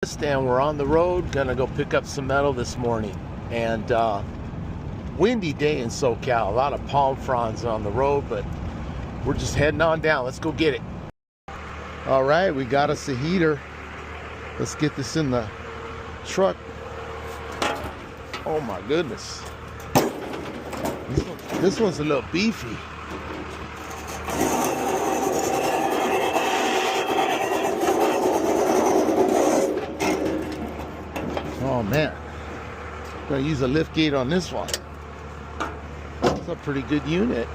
And we're on the road, gonna go pick up some metal this morning. And windy day in SoCal, a lot of palm fronds on the road, but we're just heading on down. Let's go get it. All right, we got us a heater. Let's get this in the truck. Oh my goodness, this one's a little beefy. Oh man, gonna use a lift gate on this one. It's a pretty good unit.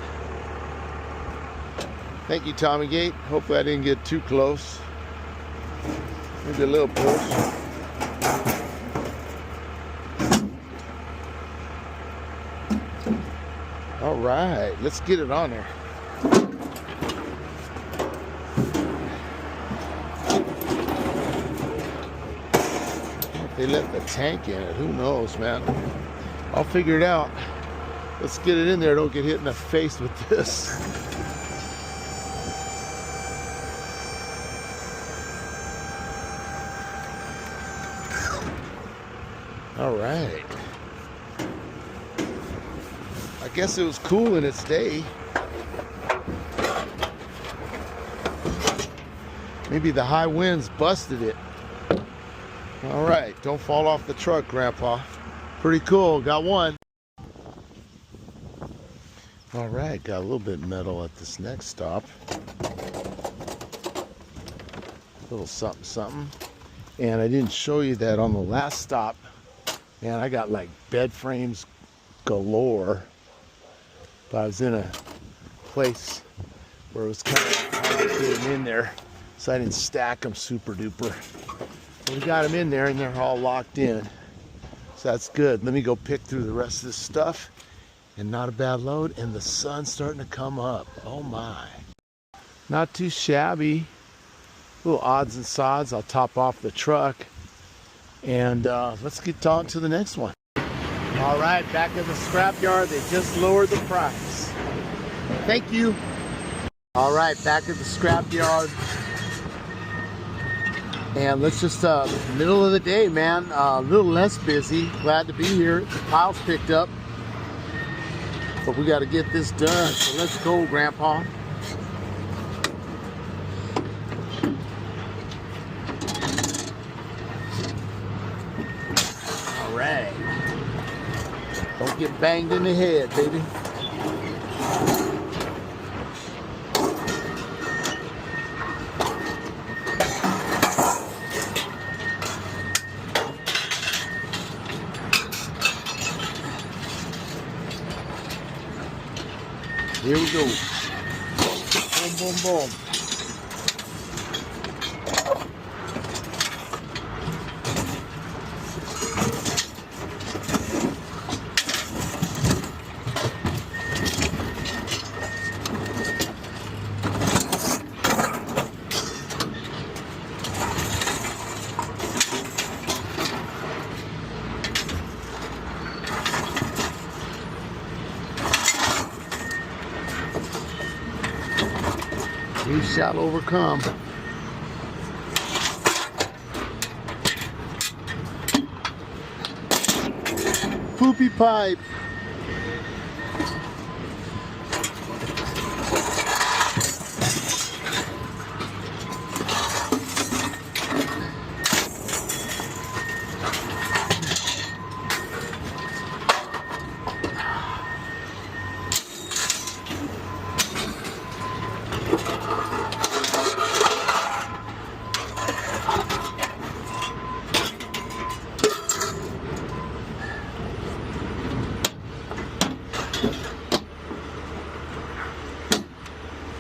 Thank you, Tommy Gate. Hopefully I didn't get too close. Maybe a little push. All right, let's get it on there. They left the tank in it. Who knows, man? I'll figure it out. Let's get it in there. Don't get hit in the face with this. All right. I guess it was cool in its day. Maybe the high winds busted it. All right, don't fall off the truck, Grandpa. Pretty cool, got one. All right, got a little bit of metal at this next stop. A little something, something. And I didn't show you that on the last stop. Man, I got like bed frames galore. But I was in a place where it was kind of hard to get them in there, so I didn't stack them super duper. But we got them in there and they're all locked in. So that's good. Let me go pick through the rest of this stuff. And not a bad load, and the sun's starting to come up. Oh my. Not too shabby. Little odds and sods. I'll top off the truck. And let's get on to the next one. All right, back at the scrapyard. They just lowered the price. Thank you. All right, back at the scrapyard. And let's just, middle of the day, man. A little less busy. Glad to be here. The pile's picked up. But we got to get this done. So let's go, Grandpa. All right. Don't get banged in the head, baby. Here we go. Boom, boom, boom. We shall overcome. Poopy pipe.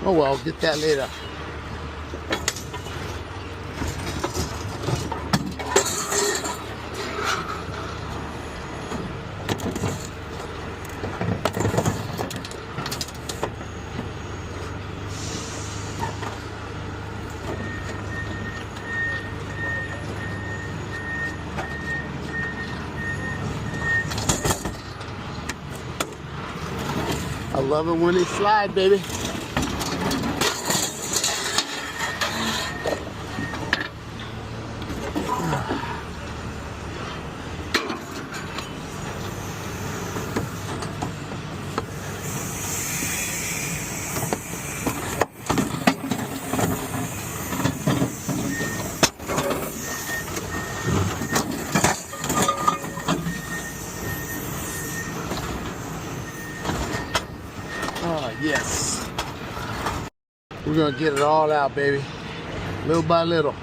Oh well, get that later. I love it when they slide, baby. gonna get it all out, baby. Little by little.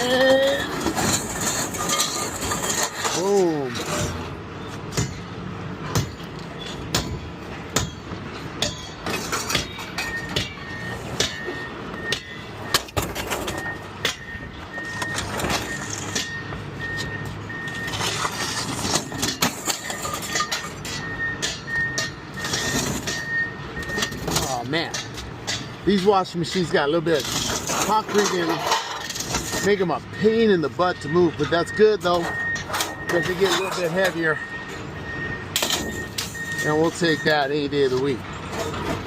And boom. Oh man, these washing machines got a little bit of concrete in them. Make them a pain in the butt to move, but that's good though, because they get a little bit heavier. And we'll take that any day of the week.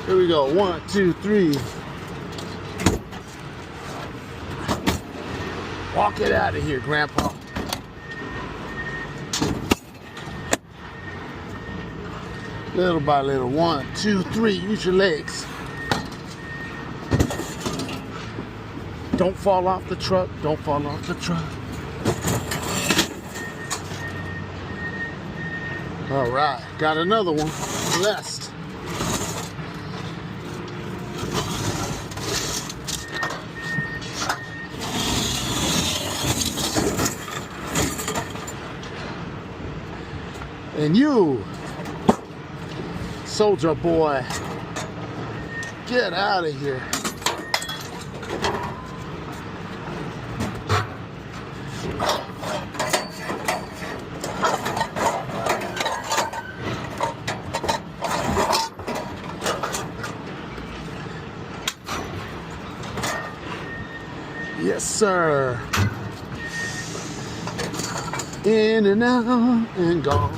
Here we go, 1, 2, 3. Walk it out of here, Grandpa. Little by little, 1, 2, 3, use your legs. Don't fall off the truck, don't fall off the truck. All right, got another one, blessed. And you, soldier boy, get out of here. Yes, sir. In and out and gone.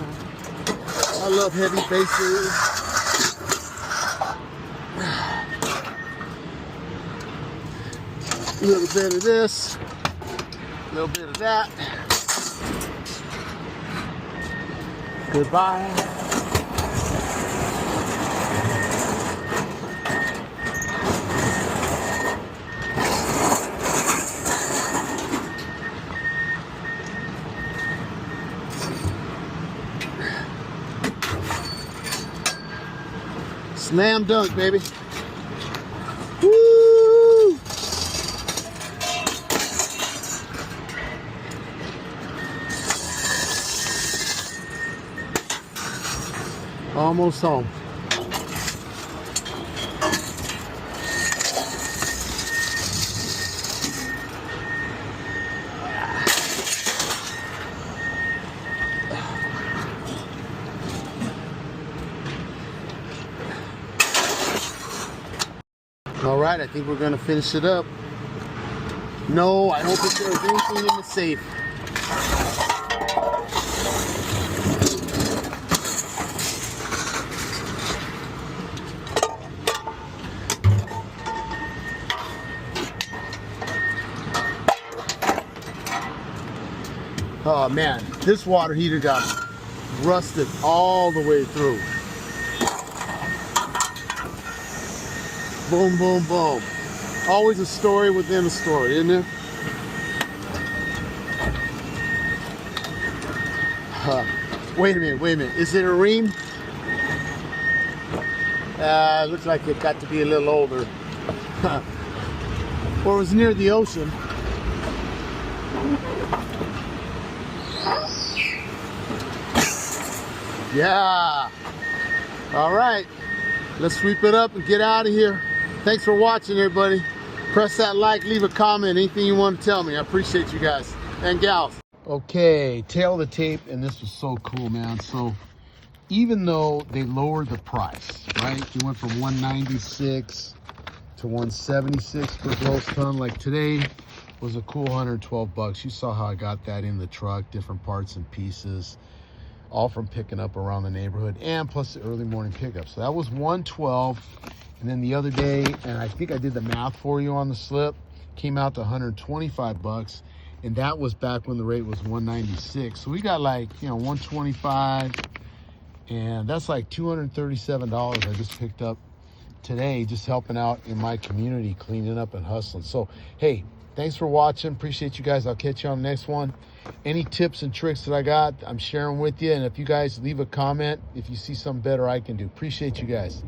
I love heavy bases. A little bit of this, a little bit of that. Goodbye. Slam dunk, baby. Woo! Almost home. All right, I think we're gonna finish it up. No, I don't think there's anything in the safe. Oh man, this water heater got rusted all the way through. Boom, boom, boom. Always a story within a story, isn't it? Wait a minute. Is it a ream? Looks like it got to be a little older. Or it was near the ocean. Yeah. All right. Let's sweep it up and get out of here. Thanks for watching, everybody. Press that like, leave a comment, anything you want to tell me. I appreciate you guys and gals. Okay, tail of the tape, and this was so cool, man. So even though they lowered the price, right? They went from 196 to 176 per gross ton. Like today was a cool 112 bucks. You saw how I got that in the truck, different parts and pieces, all from picking up around the neighborhood, and plus the early morning pickup. So that was 112. And then the other day, and I think I did the math for you on the slip, came out to 125 bucks. And that was back when the rate was 196. So we got like, 125, and that's like $237 I just picked up today, just helping out in my community, cleaning up and hustling. So, hey, thanks for watching. Appreciate you guys. I'll catch you on the next one. Any tips and tricks that I got, I'm sharing with you. And if you guys leave a comment, if you see something better I can do. Appreciate you guys.